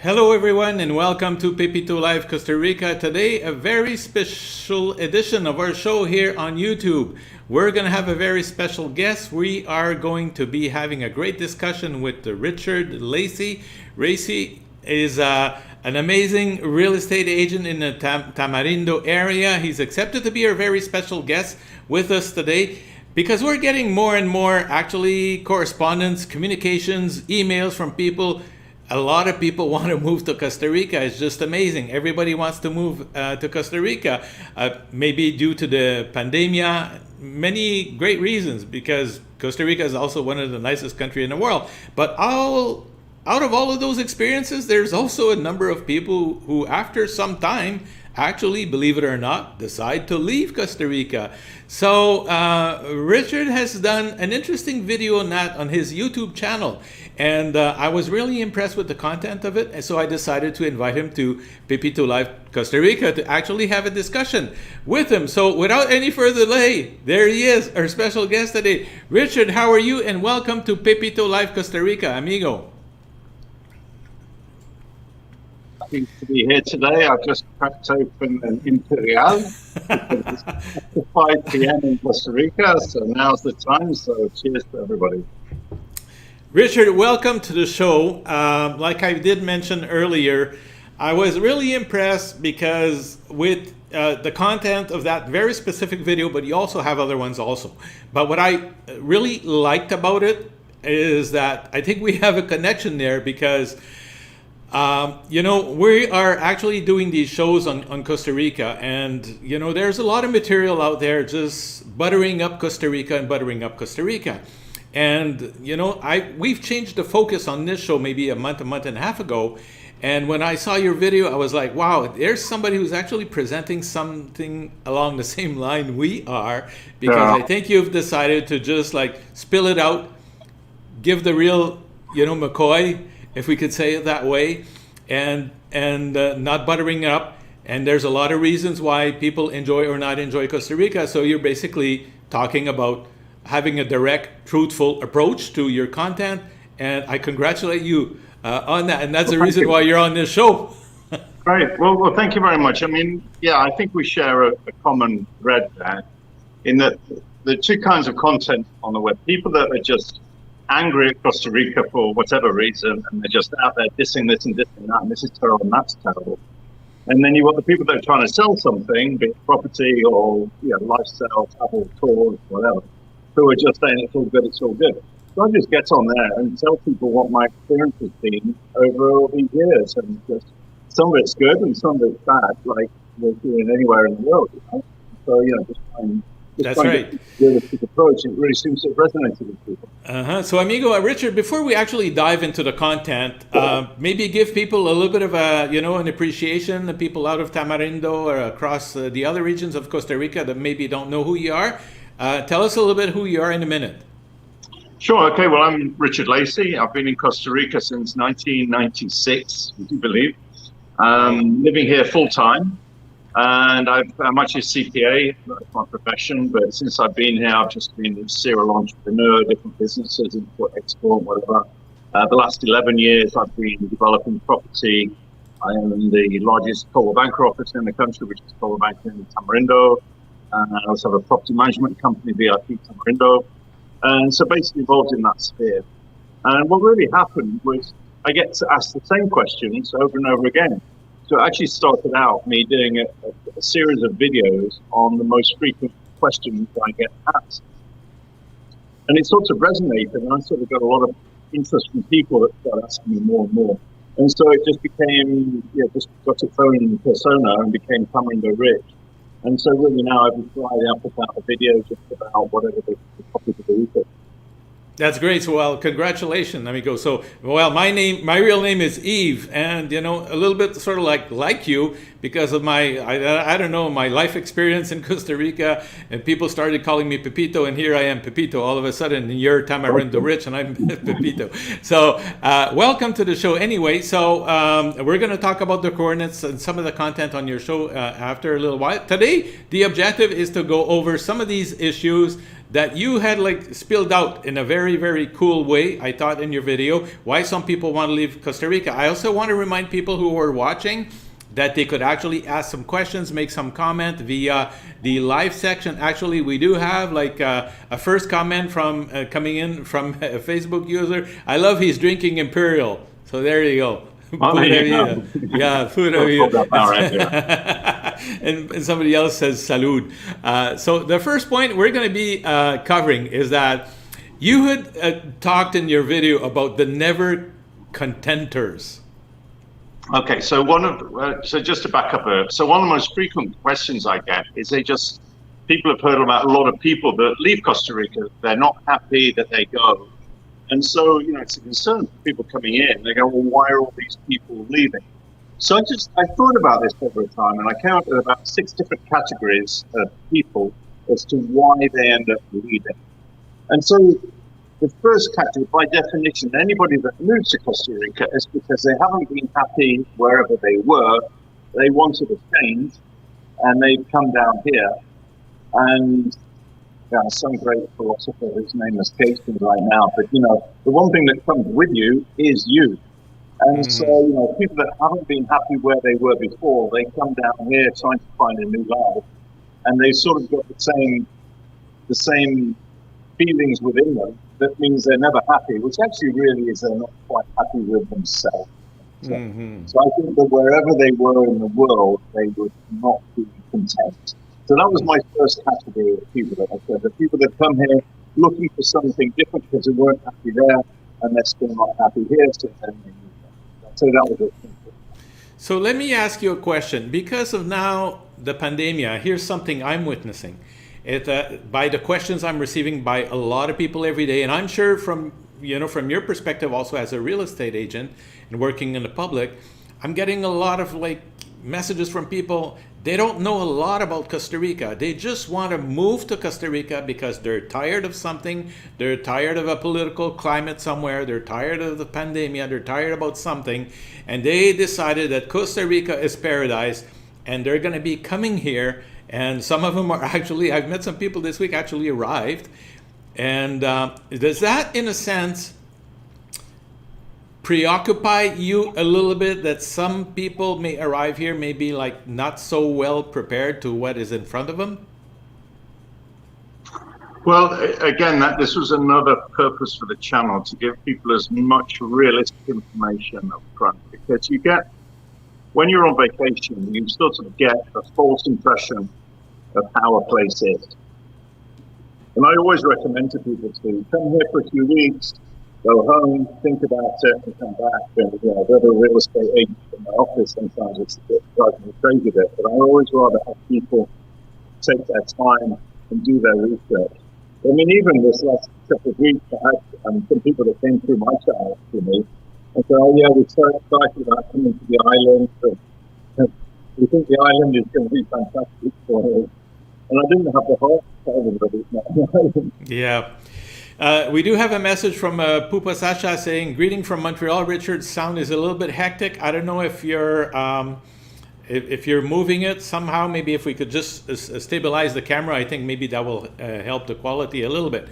Hello everyone and welcome to Pepito Live Costa Rica. Today a very special edition of our show here on YouTube. We're going to have a very special guest. We are going to be having a great discussion with Richard Lacey. Lacey is an amazing real estate agent in the Tamarindo area. He's accepted to be our very special guest with us today because we're getting more and more actually correspondence, communications, emails from people. A lot of people want to move to Costa Rica. It's just amazing. Everybody wants to move to Costa Rica, maybe due to the pandemia. Many great reasons, because Costa Rica is also one of the nicest countries in the world. But out of all of those experiences, there's also a number of people who, after some time, actually, believe it or not, decide to leave Costa Rica. So Richard has done an interesting video on that on his YouTube channel. And I was really impressed with the content of it. And so I decided to invite him to Pepito Live Costa Rica to actually have a discussion with him. So without any further delay, there he is, our special guest today. Richard, how are you? And welcome to Pepito Live Costa Rica, amigo. Happy to be here today. I've just cracked open an Imperial. It's 5 p.m. in Costa Rica, so now's the time. So cheers to everybody. Richard, welcome to the show. Like I did mention earlier, I was really impressed because with the content of that very specific video, but you also have other ones also. But what I really liked about it is that I think we have a connection there because we are actually doing these shows on Costa Rica, and there's a lot of material out there just buttering up Costa Rica and buttering up Costa Rica. And we've changed the focus on this show maybe a month and a half ago. And when I saw your video, I was like, wow, there's somebody who's actually presenting something along the same line we are, because I think you've decided to just like spill it out, give the real, McCoy, if we could say it that way, and not buttering it up. And there's a lot of reasons why people enjoy or not enjoy Costa Rica. So you're basically talking about having a direct, truthful approach to your content. And I congratulate you on that. And that's the reason why you're on this show. Great. Well, thank you very much. I mean, yeah, I think we share a common thread there in that the two kinds of content on the web. People that are just angry at Costa Rica for whatever reason, and they're just out there dissing this and dissing that, and this is terrible and that's terrible. And then you've got the people that are trying to sell something, be it property or lifestyle, travel, tours, whatever, who are just saying it's all good, it's all good. So I just get on there and tell people what my experience has been over all these years, and just some of it's good and some of it's bad, like we're doing anywhere in the world. So just trying. That's right. Realistic approach. It really seems to have resonated with people. So, amigo, Richard, before we actually dive into the content, maybe give people a little bit of an appreciation. The people out of Tamarindo or across the other regions of Costa Rica that maybe don't know who you are. Tell us a little bit who you are in a minute. Sure. Okay. Well, I'm Richard Lacey. I've been in Costa Rica since 1996. Would you believe? Living here full time. And I'm actually a CPA, that's my profession, but since I've been here, I've just been a serial entrepreneur, different businesses, import, export, whatever. The last 11 years, I've been developing property. I own the largest coal banker office in the country, which is coal banker in Tamarindo. I also have a property management company, VIP Tamarindo. And so basically involved in that sphere. And what really happened was I get to ask the same questions over and over again. So it actually started out me doing a series of videos on the most frequent questions I get asked. And it sort of resonated, and I sort of got a lot of interest from people that started asking me more and more. And so it just became, just got its own persona and became Tamarindo Rich. And so really now every Friday I put out a video just about whatever the topic of the week is. That's great. So, well, congratulations, amigo. So, well, my real name is Eve, and a little bit sort of like you because of my, I don't know, my life experience in Costa Rica, and people started calling me Pepito, and here I am, Pepito. All of a sudden, you're Tamarindo Rich, and I'm Pepito. So, welcome to the show. Anyway, so we're going to talk about the coordinates and some of the content on your show after a little while. Today, the objective is to go over some of these issues that you had like spilled out in a very, very cool way, I thought, in your video, why some people want to leave Costa Rica. I also want to remind people who are watching that they could actually ask some questions, make some comment via the live section. Actually, we do have like a first comment from coming in from a Facebook user. I love he's drinking Imperial. So there you go. Oh, yeah, and somebody else says salud. So the first point we're going to be covering is that you had talked in your video about the never contenders. Okay, so so just to back up, so one of the most frequent questions I get is people have heard about a lot of people that leave Costa Rica. They're not happy that they go. And so, it's a concern for people coming in. They go, well, why are all these people leaving? So I thought about this over time, and I counted about 6 different categories of people as to why they end up leaving. And so the first category, by definition, anybody that moves to Costa Rica is because they haven't been happy wherever they were. They wanted a change, and they've come down here. And some great philosopher, his name escapes me right now, but the one thing that comes with you is you. And so, people that haven't been happy where they were before, they come down here trying to find a new life, and they sort of got the same feelings within them. That means they're never happy, which actually really is they're not quite happy with themselves. So I think that wherever they were in the world, they would not be content. So that was my first category of people that I said, the people that come here looking for something different because they weren't happy there, and they're still not happy here, so then they move on. So that was it. So let me ask you a question. Because of now the pandemic, here's something I'm witnessing. By the questions I'm receiving by a lot of people every day, and I'm sure from your perspective also as a real estate agent and working in the public, I'm getting a lot of like messages from people. They don't know a lot about Costa Rica. They just want to move to Costa Rica because they're tired of something. They're tired of a political climate somewhere. They're tired of the pandemic. They're tired about something. And they decided that Costa Rica is paradise and they're going to be coming here. And some of them are actually, I've met some people this week actually arrived. And does that, in a sense, preoccupy you a little bit that some people may arrive here maybe like not so well prepared to what is in front of them? Well, again, this was another purpose for the channel, to give people as much realistic information up front, because when you're on vacation, you sort of get a false impression of how a place is. And I always recommend to people to come here for a few weeks, go home, think about it, and come back. And whether a real estate agent in my office, sometimes it's a bit driving me crazy there, but I always rather have people take their time and do their research. I mean, even this last couple of weeks, I had some people that came through my channel to me and said, "Oh yeah, we're so excited about coming to the island. But we think the island is going to be fantastic for us." And I didn't have the heart to tell them that it's not an island. Yeah. We do have a message from Pupa Sasha saying, "Greeting from Montreal, Richard. Sound is a little bit hectic. I don't know if you're moving it somehow. Maybe if we could just stabilize the camera, I think maybe that will help the quality a little bit."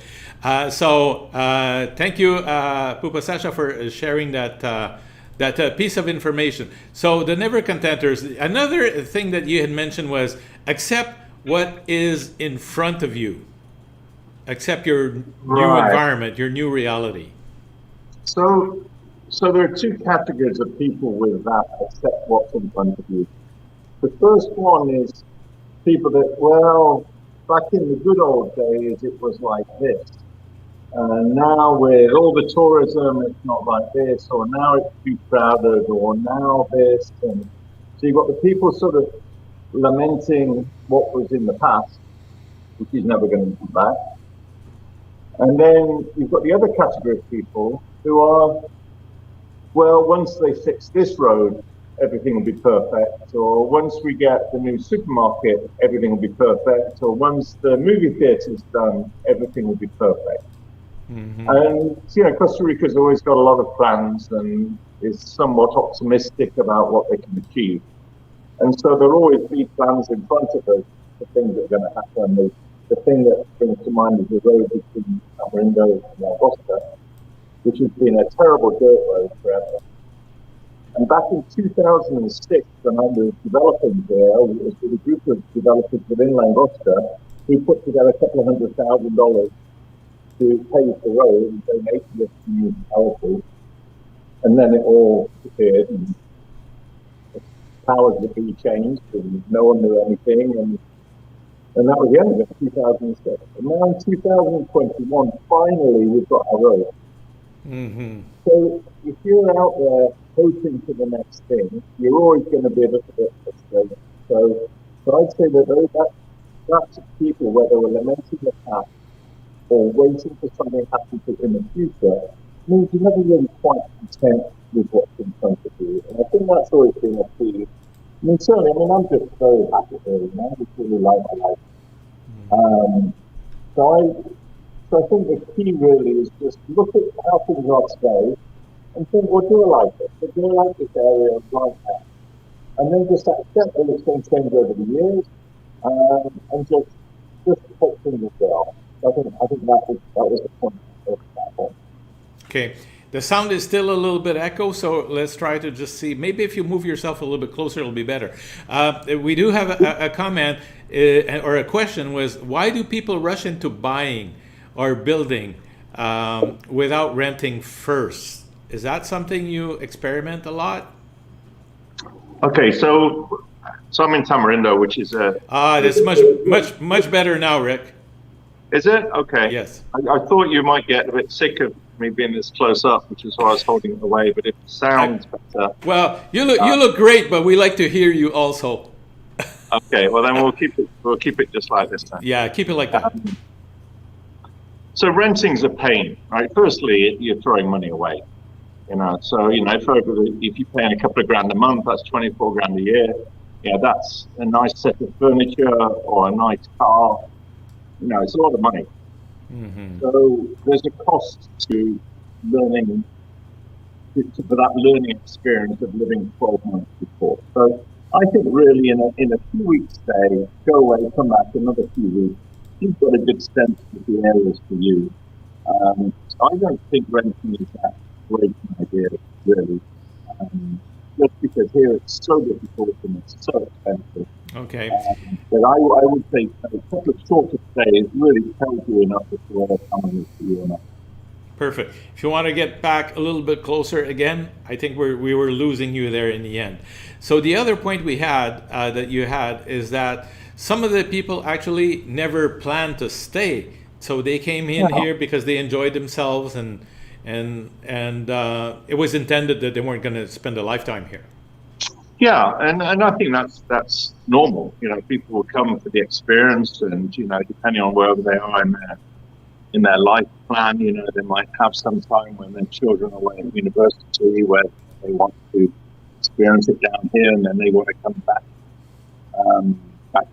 So thank you, Pupa Sasha, for sharing that piece of information. So the never contenders. Another thing that you had mentioned was accept what is in front of you. Accept your new environment, your new reality. So there are 2 categories of people with that, accept what's in front of you. The first one is people that, well, back in the good old days, it was like this. And now with all the tourism, it's not like this, or now it's too crowded, or now this. And so you've got the people sort of lamenting what was in the past, which is never going to come back. And then you've got the other category of people who are, well, once they fix this road, everything will be perfect. Or once we get the new supermarket, everything will be perfect. Or once the movie theater's done, everything will be perfect. Mm-hmm. And, Costa Rica's always got a lot of plans and is somewhat optimistic about what they can achieve. And so there'll always be plans in front of us for things that are going to happen. the thing that brings to mind is the road between Tamarindo and Costa, which has been a terrible dirt road forever. And back in 2006, when I was developing there, it was with a group of developers within Langosta who put together a couple of $100,000 to pave the road and donate it to the municipality. And then it all disappeared, and the powers that be changed, and no one knew anything, and that was the end of it, 2006. And now in 2021, finally we've got our road. Mm-hmm. So if you're out there hoping for the next thing, you're always going to be a little bit frustrated. So I'd say that that's people, whether we're lamenting the past or waiting for something to happen in the future, means you're never really quite content with what's in front of you. And I think that's always been a key. I mean, certainly, I'm just very happy here, I just really like my life. So I think the key really is just look at how things are today and think, well, do I like it? Do I like this area like that? And then just accept that it's going to change over the years, and just put things as well. I think that was the point of that point. Okay. The sound is still a little bit echo, so let's try to just see. Maybe if you move yourself a little bit closer, it'll be better. We do have a comment or a question was, why do people rush into buying or building without renting first? Is that something you experiment a lot? Okay, so I'm in Tamarindo, which is a... That's much better now, Rick. Is it? Okay. Yes. I thought you might get a bit sick of me being this close up, which is why I was holding it away, but it sounds better. Well, you look great, but we like to hear you also. Okay, well then we'll keep it just like this then. Yeah, keep it like that. So renting's a pain, right? Firstly, you're throwing money away. So if you're paying a couple of grand a month, that's 24 grand a year. Yeah, that's a nice set of furniture or a nice car. It's a lot of money. Mm-hmm. So there's a cost to learning, for that learning experience of living 12 months before. So I think really in a few weeks stay, go away, come back another few weeks, you've got a good sense of the areas for you. I don't think renting is that great an idea, really. Just because here it's so difficult and it's so expensive. Okay. But I would say a couple of shorter stays really tells you enough as to whether someone is for you or not. Perfect. If you want to get back a little bit closer again, I think we were losing you there in the end. So the other point we had that you had is that some of the people actually never planned to stay. So they came in here because they enjoyed themselves and it was intended that they weren't going to spend a lifetime here. Yeah, and I think that's normal. People will come for the experience, and depending on wherever they are in their life plan, they might have some time when their children are away at university where they want to experience it down here, and then they want to come back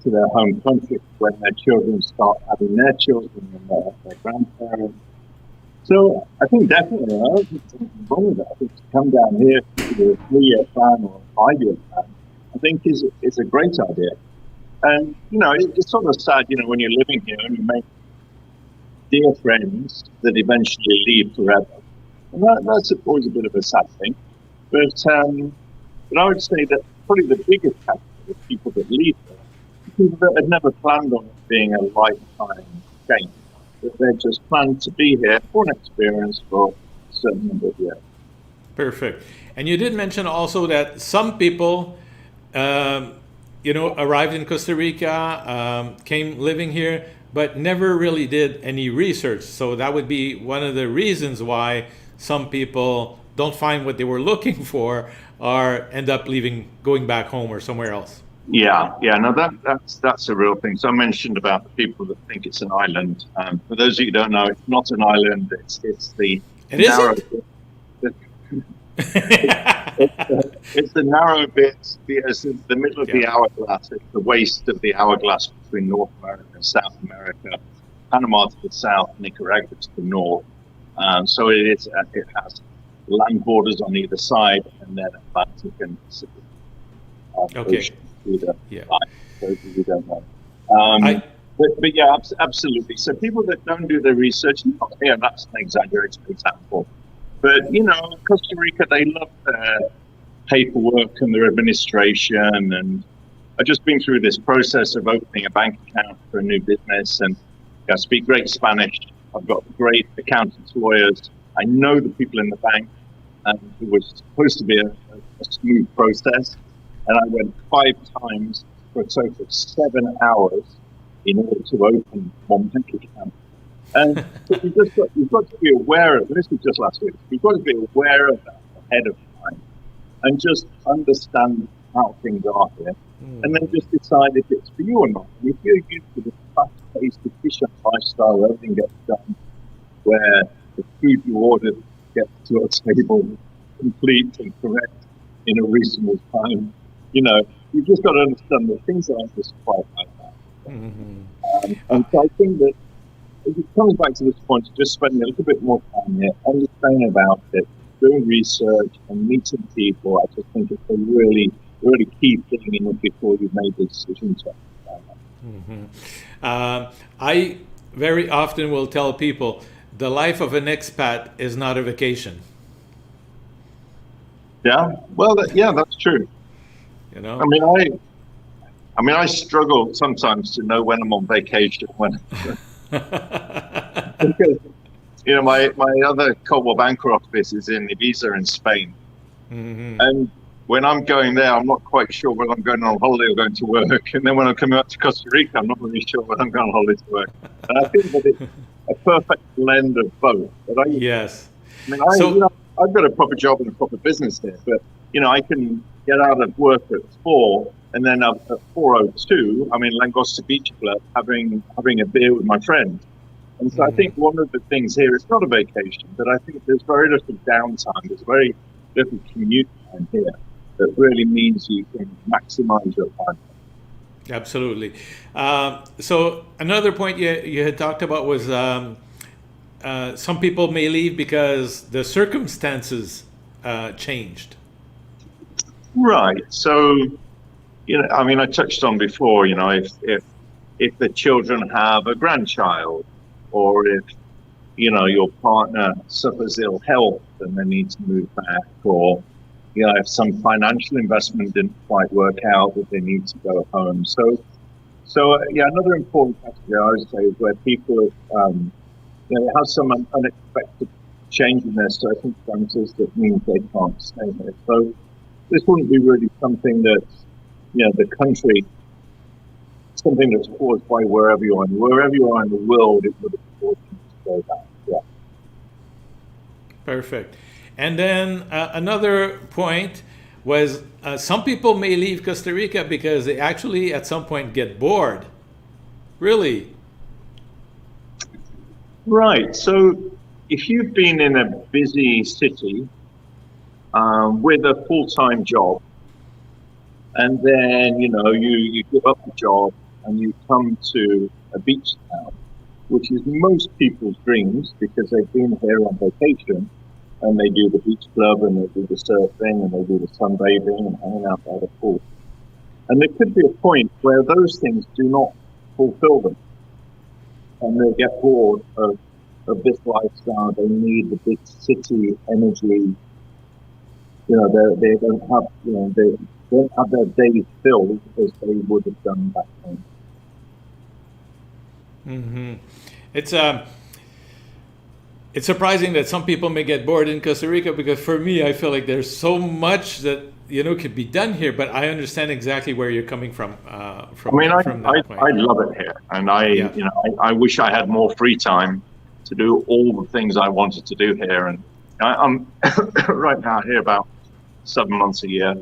to their home country when their children start having their children and their grandparents. So I think definitely, I don't think there's anything wrong with that. I think to come down here with a 3-year plan or a 5-year plan, I think is a great idea. And, it's sort of sad, when you're living here and you make dear friends that eventually leave forever. And that's always a bit of a sad thing. But I would say that probably the biggest category of people that leave here, people that had never planned on it being a lifetime change. That they just plan to be here for an experience for a certain number of years. Perfect. And you did mention also that some people, arrived in Costa Rica, came living here, but never really did any research. So that would be one of the reasons why some people don't find what they were looking for or end up going back home or somewhere else. Yeah, no, that's a real thing. So I mentioned about the people that think it's an island. For those of you who don't know, it's not an island. It's the narrow bit. It's the narrow bit. It's the middle of the hourglass. It's the waist of the hourglass between North America and South America. Panama to the south, Nicaragua to the north. So it has land borders on either side, and then Atlantic and Pacific. Okay. Yeah. Those of you don't know. But yeah, absolutely. So people that don't do their research, yeah, that's an exaggerated example. But, you know, Costa Rica, they love their paperwork and their administration. And I've just been through this process of opening a bank account for a new business. And I speak great Spanish. I've got great accountants, lawyers. I know the people in the bank. And it was supposed to be a smooth process. And I went 5 times for a total of 7 hours in order to open one bank account. And you've got to be aware of this. Was just last week. You've got to be aware of that ahead of time, and just understand how things are here, and then just decide if it's for you or not. And if you're used to the fast-paced, efficient lifestyle where everything gets done, where the food you ordered gets to your table complete and correct in a reasonable time, you know, you've just got to understand that things aren't just quite like that. And so I think that it comes back to this point of just spending a little bit more time here, understanding about it, doing research and meeting people. I just think it's a really, really key thing in it before you've made the decision to I very often will tell people the life of an expat is not a vacation. Yeah, well, yeah, that's true. You know, I mean, I struggle sometimes to know when I'm on vacation, because, you know, my other Coldwell Banker office is in Ibiza in Spain. And when I'm going there, I'm not quite sure whether I'm going on holiday or going to work. And then when I'm coming up to Costa Rica, I'm not really sure whether I'm going on holiday to work. And I think that it's a perfect blend of both. But yes. I mean, you know, I've got a proper job and a proper business here, but, you know, I can get out of work at 4, and then at 4:02, I'm in Langosta Beach Club having a beer with my friends. And so I think one of the things here, it's not a vacation, but I think there's very little downtime. There's very little commute time here that really means you can maximize your time. Absolutely. So another point you had talked about was some people may leave because the circumstances changed. Right. So, you know, I mean, I touched on before, you know, if the children have a grandchild, or if, you know, your partner suffers ill health and they need to move back, or, you know, if some financial investment didn't quite work out that they need to go home. So yeah, another important category I would say is where people you know, have some unexpected change in their circumstances that means they can't stay there. So this wouldn't be really something that, you know, the country, something that's caused by wherever you are in the world, it would have caused you to go back. Yeah. Perfect. And then another point was some people may leave Costa Rica because they actually at some point get bored. Really? Right. So if you've been in a busy city with a full-time job, and then, you know, you give up the job and you come to a beach town, which is most people's dreams because they've been here on vacation, and they do the beach club and they do the surfing and they do the sunbathing and hanging out by the pool. And there could be a point where those things do not fulfill them, and they get bored of this lifestyle. They need the big city energy. You know, they don't have, you know, they don't have their days filled as they would have done back home. It's surprising that some people may get bored in Costa Rica, because for me, I feel like there's so much that, you know, could be done here. But I understand exactly where you're coming from. I love it here, and you know, I wish I had more free time to do all the things I wanted to do here. And I'm right now here about 7 months a year,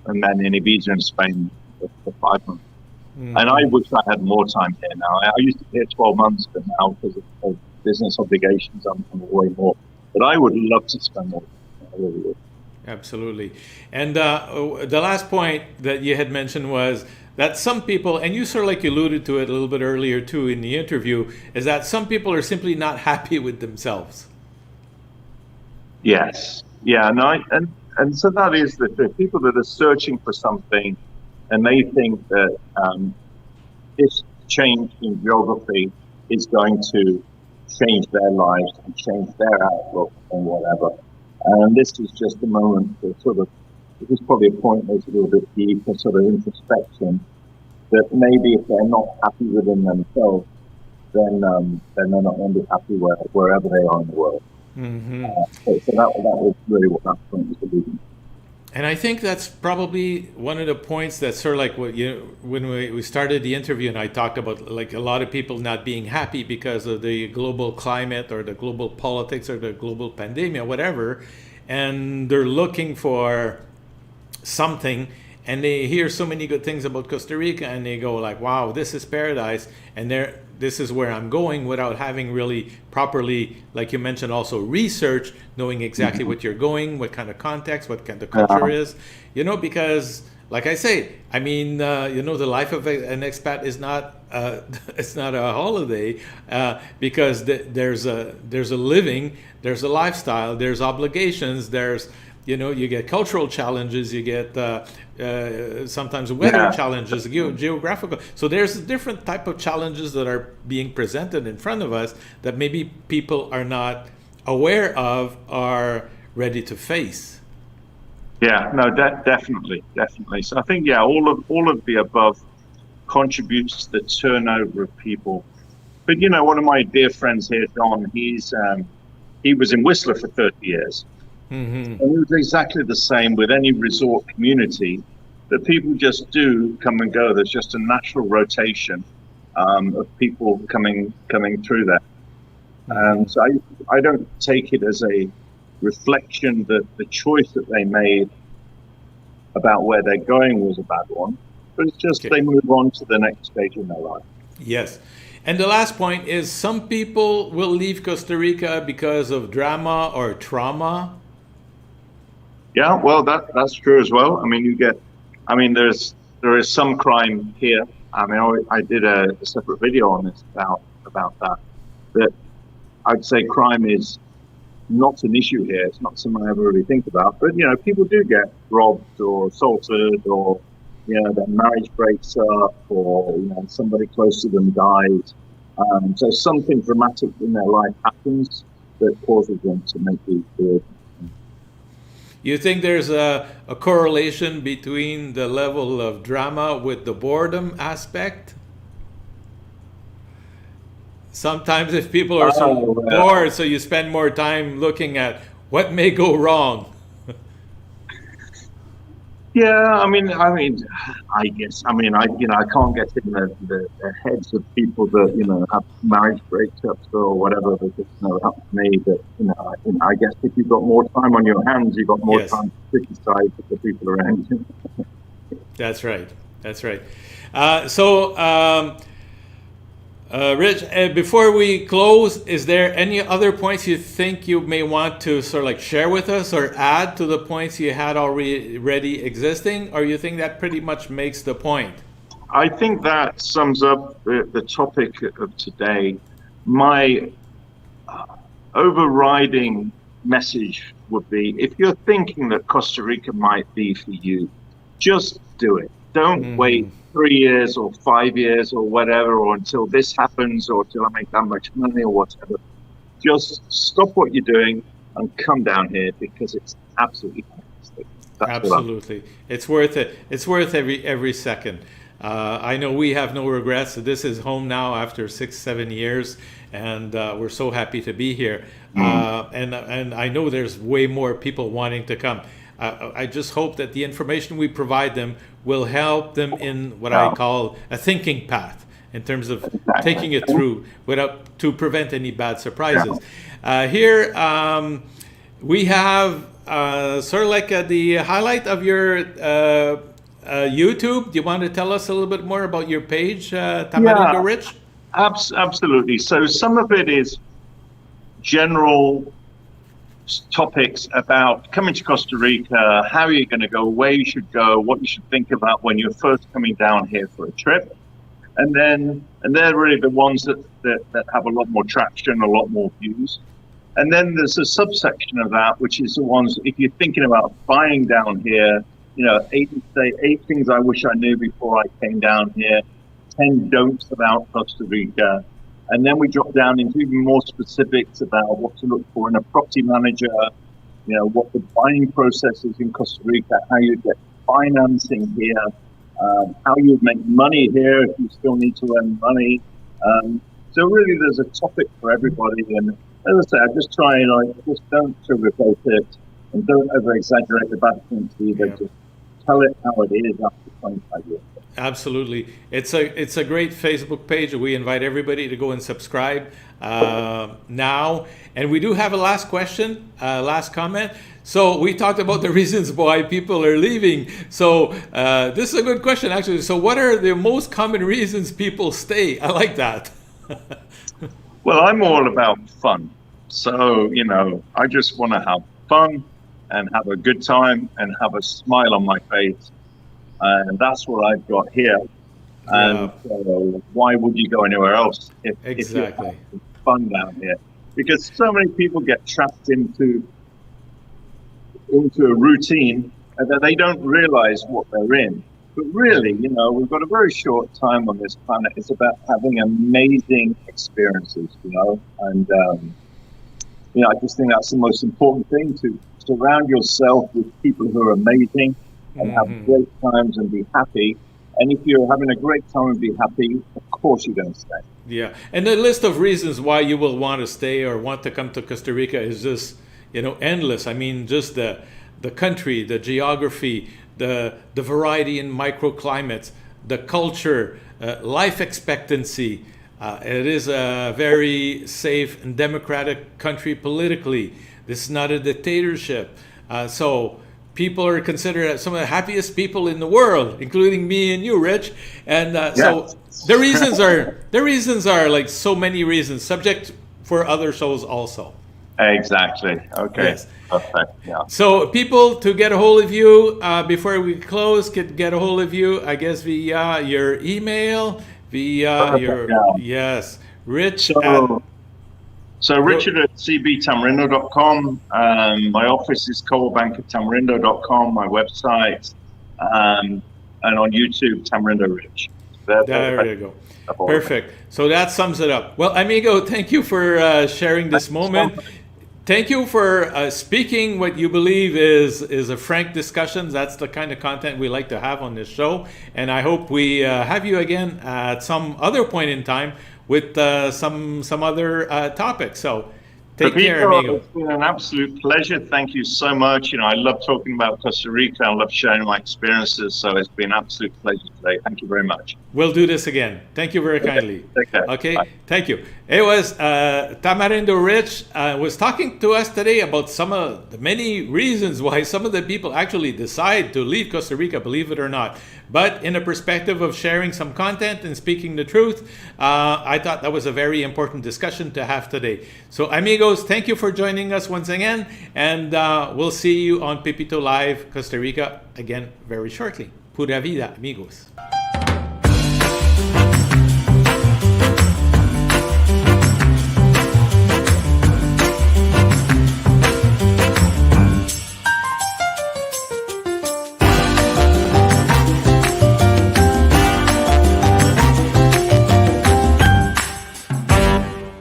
and then in Ibiza in Spain for 5 months. And I wish I had more time here now. I used to be here 12 months, but now because of business obligations, I'm away more. But I would love to spend more time. I really would. Absolutely. And the last point that you had mentioned was that some people, and you sort of like alluded to it a little bit earlier too in the interview, is that some people are simply not happy with themselves. Yes. Yeah. No. And so that is the people that are searching for something, and they think that if change in geography is going to change their lives and change their outlook on whatever. And this is just a moment to sort of, this is probably a point that's a little bit deep, a sort of introspection, that maybe if they're not happy within themselves, then they're not going to be happy wherever they are in the world. Mm-hmm. So that was really what that point was alluding to. And I think that's probably one of the points that's sort of like what when we started the interview and I talked about like a lot of people not being happy because of the global climate or the global politics or the global pandemic or whatever, and they're looking for something and they hear so many good things about Costa Rica and they go like, wow, this is paradise, and this is where I'm going, without having really properly, like you mentioned, also research, knowing exactly what you're going, what kind of context, what kind of culture is, because like I say, I mean, the life of an expat is not, it's not a holiday, because there's a living, there's a lifestyle, there's obligations, there's, you get cultural challenges, you get sometimes weather challenges, geographical. So there's a different type of challenges that are being presented in front of us that maybe people are not aware of, are ready to face. Yeah, no, definitely. So I think, all of the above contributes to the turnover of people. But one of my dear friends here, Don, he was in Whistler for 30 years. Mm-hmm. And it was exactly the same with any resort community, that people just do come and go. There's just a natural rotation of people coming through there. And so I don't take it as a reflection that the choice that they made about where they're going was a bad one, but it's just they move on to the next stage in their life. Yes. And the last point is, some people will leave Costa Rica because of drama or trauma. Yeah, well, that's true as well. I mean, there is some crime here. I mean, I did a separate video on this about that. That I'd say crime is not an issue here. It's not something I ever really think about. But people do get robbed or assaulted, or their marriage breaks up, or somebody close to them dies. So something dramatic in their life happens that causes them to make these decisions. You think there's a correlation between the level of drama with the boredom aspect? Sometimes if people are so bored, so you spend more time looking at what may go wrong. Yeah, I guess. I can't get in the heads of people that have marriage breakups or whatever. Because up to me that I guess if you've got more time on your hands, you've got more time to criticize the people around you. That's right. Rich, before we close, is there any other points you think you may want to sort of like share with us or add to the points you had already existing, or you think that pretty much makes the point? I think that sums up the topic of today. My overriding message would be, if you're thinking that Costa Rica might be for you, just do it. Don't wait 3 years or 5 years or whatever, or until this happens, or until I make that much money or whatever. Just stop what you're doing and come down here, because it's absolutely fantastic. Absolutely. It's worth it. It's worth every second. I know we have no regrets. This is home now after 6-7 years, and we're so happy to be here. And I know there's way more people wanting to come. I just hope that the information we provide them will help them in what I call a thinking path, in terms of taking it through to prevent any bad surprises. Here we have sort of like the highlight of your YouTube. Do you want to tell us a little bit more about your page, Tamarindo Rich? Absolutely. So some of it is general topics about coming to Costa Rica, how you're going to go, where you should go, what you should think about when you're first coming down here for a trip. And they're really the ones that have a lot more traction, a lot more views. And then there's a subsection of that, which is the ones, if you're thinking about buying down here, 8 things I wish I knew before I came down here, 10 don'ts about Costa Rica. And then we drop down into even more specifics about what to look for in a property manager, what the buying process is in Costa Rica, how you get financing here, how you make money here if you still need to earn money. So really there's a topic for everybody. And as I say, I just try and just don't sugarcoat it and don't over exaggerate the bad things either. Yeah. Just tell it how it is after 25 years. Absolutely. It's a great Facebook page. We invite everybody to go and subscribe now. And we do have a last question, last comment. So we talked about the reasons why people are leaving. So this is a good question, actually. So what are the most common reasons people stay? I like that. Well, I'm all about fun. So, I just want to have fun and have a good time and have a smile on my face. And that's what I've got here. And why would you go anywhere else if you're having fun down here? Because so many people get trapped into a routine that they don't realize what they're in. But really, we've got a very short time on this planet. It's about having amazing experiences, and I just think that's the most important thing, to surround yourself with people who are amazing and have great times and be happy. And if you're having a great time and be happy, of course you're going to stay. Yeah, and the list of reasons why you will want to stay or want to come to Costa Rica is just, endless. I mean, just the country, the geography, the variety in microclimates, the culture, life expectancy. It is a very safe and democratic country politically. This is not a dictatorship. So people are considered some of the happiest people in the world, including me and you, Rich. And so the reasons are like so many reasons, subject for other shows also. Exactly. Okay. Yes. Perfect. Yeah. So people, to get a hold of you before we close, could get a hold of you, I guess, via your email, via Rich. So Richard at cbtamarindo.com. My office is coalbank@tamarindo.com. My website, and on YouTube, Tamarindo Rich. There you go. Perfect. So that sums it up. Well, amigo, thank you for sharing this moment. Thank you for speaking what you believe is a frank discussion. That's the kind of content we like to have on this show. And I hope we have you again at some other point in time with some other topics. So take care, amigo. It's been an absolute pleasure. Thank you so much. I love talking about Costa Rica. I love sharing my experiences. So it's been an absolute pleasure today. Thank you very much. We'll do this again. Thank you very kindly. Take care. Okay, bye. Thank you. It was Tamarindo Rich was talking to us today about some of the many reasons why some of the people actually decide to leave Costa Rica, believe it or not. But in a perspective of sharing some content and speaking the truth, I thought that was a very important discussion to have today. So amigos, thank you for joining us once again. And we'll see you on Pepito Live Costa Rica again very shortly. Pura vida, amigos.